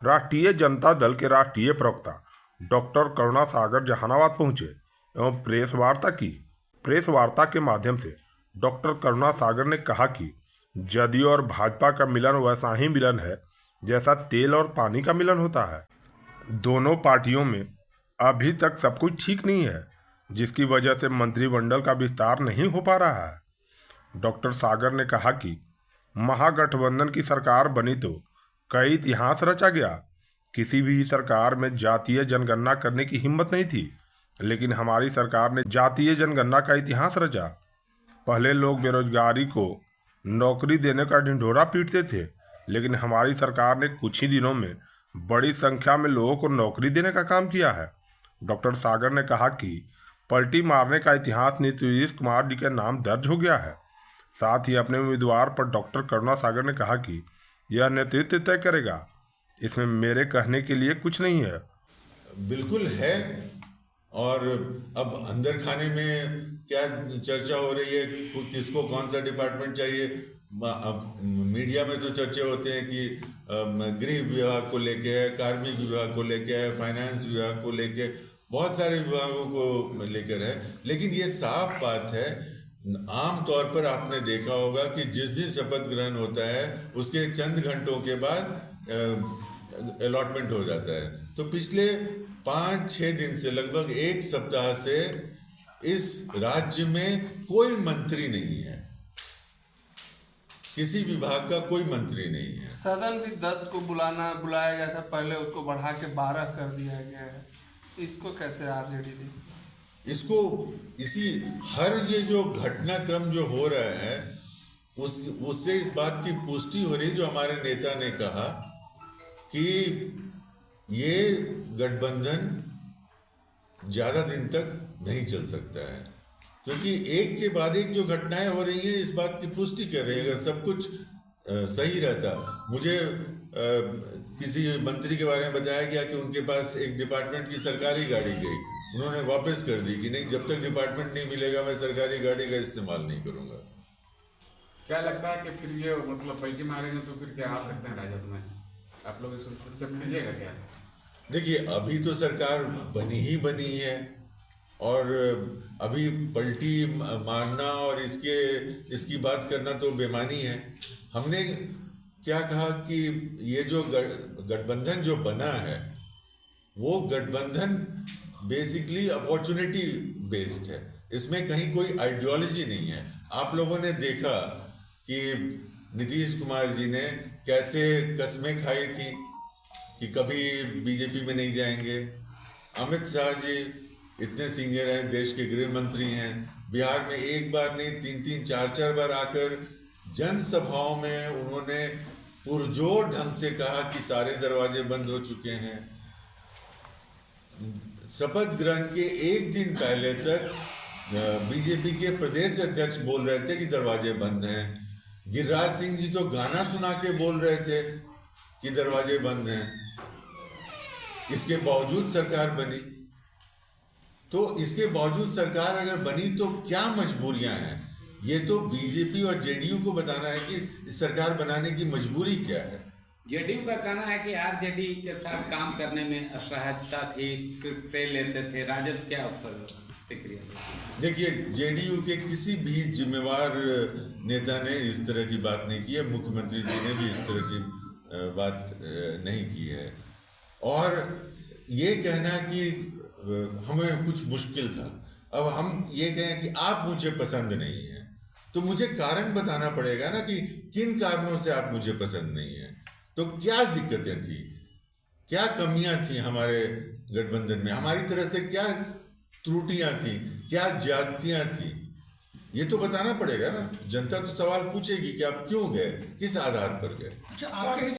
राष्ट्रीय जनता दल के राष्ट्रीय प्रवक्ता डॉक्टर करुणा सागर जहानाबाद पहुंचे एवं प्रेस वार्ता के माध्यम से डॉक्टर करुणा सागर ने कहा कि जदयू और भाजपा का मिलन वैसा ही मिलन है जैसा तेल और पानी का मिलन होता है। दोनों पार्टियों में अभी तक सब कुछ ठीक नहीं है, जिसकी वजह से मंत्रिमंडल का विस्तार नहीं हो पा रहा है। डॉक्टर सागर ने कहा कि महागठबंधन की सरकार बनी तो कई इतिहास रचा गया। किसी भी सरकार में जातीय जनगणना करने की हिम्मत नहीं थी, लेकिन हमारी सरकार ने जातीय जनगणना का इतिहास रचा। पहले लोग बेरोजगारी को नौकरी देने का ढिंढोरा पीटते थे, लेकिन हमारी सरकार ने कुछ ही दिनों में बड़ी संख्या में लोगों को नौकरी देने का काम किया है। डॉक्टर सागर ने कहा कि पलटी मारने का इतिहास नीतीश कुमार जी के नाम दर्ज हो गया है। साथ ही अपने उम्मीदवार पर डॉक्टर करुणा सागर ने कहा कि यह नेतृत्व तय करेगा, इसमें मेरे कहने के लिए कुछ नहीं है। बिल्कुल है। और अब अंदर खाने में क्या चर्चा हो रही है, किसको कौन सा डिपार्टमेंट चाहिए। अब मीडिया में तो चर्चे होते हैं कि गृह विभाग को लेके है, कार्मिक विभाग को लेके है, फाइनेंस विभाग को लेके, बहुत सारे विभागों को लेकर है। लेकिन ये साफ बात है, आम तौर पर आपने देखा होगा कि जिस दिन शपथ ग्रहण होता है उसके चंद घंटों के बाद अलॉटमेंट हो जाता है। तो पिछले 5-6 दिन से, लगभग एक सप्ताह से इस राज्य में कोई मंत्री नहीं है, किसी विभाग का कोई मंत्री नहीं है। सदन भी 10 को बुलाया गया था, पहले उसको बढ़ा के 12 कर दिया गया है। इसको कैसे आरजेडी दी? इसको हर ये जो घटनाक्रम जो हो रहा है उससे इस बात की पुष्टि हो रही, जो हमारे नेता ने कहा कि ये गठबंधन ज्यादा दिन तक नहीं चल सकता है, क्योंकि एक के बाद एक जो घटनाएं हो रही हैं इस बात की पुष्टि कर रही है। अगर सब कुछ सही रहता, मुझे किसी मंत्री के बारे में बताया गया कि उनके पास एक डिपार्टमेंट की सरकारी गाड़ी गई, उन्होंने वापस कर दी कि नहीं, जब तक डिपार्टमेंट नहीं मिलेगा मैं सरकारी गाड़ी का इस्तेमाल नहीं करूंगा। क्या लगता है कि फिर ये मतलब पलटी मारेंगे तो फिर क्या आ सकते हैं राजद में? आप लोग इससे भेजिएगा क्या? देखिए, अभी तो सरकार बनी है और अभी पलटी मारना और इसकी बात करना तो बेमानी है। हमने क्या कहा कि ये जो गठबंधन जो बना है वो गठबंधन बेसिकली अपॉर्चुनिटी बेस्ड है, इसमें कहीं कोई आइडियोलॉजी नहीं है। आप लोगों ने देखा कि नीतीश कुमार जी ने कैसे कस्में खाई थी कि कभी बीजेपी में नहीं जाएंगे। अमित शाह जी इतने सीनियर हैं, देश के गृह मंत्री हैं, बिहार में एक बार नहीं 3-3, 4-4 बार आकर जनसभाओं में उन्होंने पुरजोर ढंग से कहा कि सारे दरवाजे बंद हो चुके हैं। शपथ ग्रहण के एक दिन पहले तक बीजेपी के प्रदेश अध्यक्ष बोल रहे थे कि दरवाजे बंद हैं। गिरिराज सिंह जी तो गाना सुना के बोल रहे थे कि दरवाजे बंद हैं। इसके बावजूद सरकार बनी। तो इसके बावजूद सरकार अगर बनी तो क्या मजबूरियां हैं, ये तो बीजेपी और जेडीयू को बताना है कि सरकार बनाने की मजबूरी क्या है। जेडीयू का कहना है कि आरजेडी के साथ काम करने में असहायता थी, फिर लेते थे। राजद क्या उस पर प्रतिक्रिया? देखिए, जेडीयू के किसी भी जिम्मेवार नेता ने इस तरह की बात नहीं की है, मुख्यमंत्री जी ने भी इस तरह की बात नहीं की है। और ये कहना कि हमें कुछ मुश्किल था, अब हम ये कहें कि आप मुझे पसंद नहीं है, तो मुझे कारण बताना पड़ेगा ना कि किन कारणों से आप मुझे पसंद नहीं है। तो क्या दिक्कतें थी, क्या कमियां थी हमारे गठबंधन में, हमारी तरह से क्या त्रुटियां थी, क्या ज्यादतियां थी, ये तो बताना पड़ेगा ना। जनता तो सवाल पूछेगी कि आप क्यों गए, किस आधार पर गए।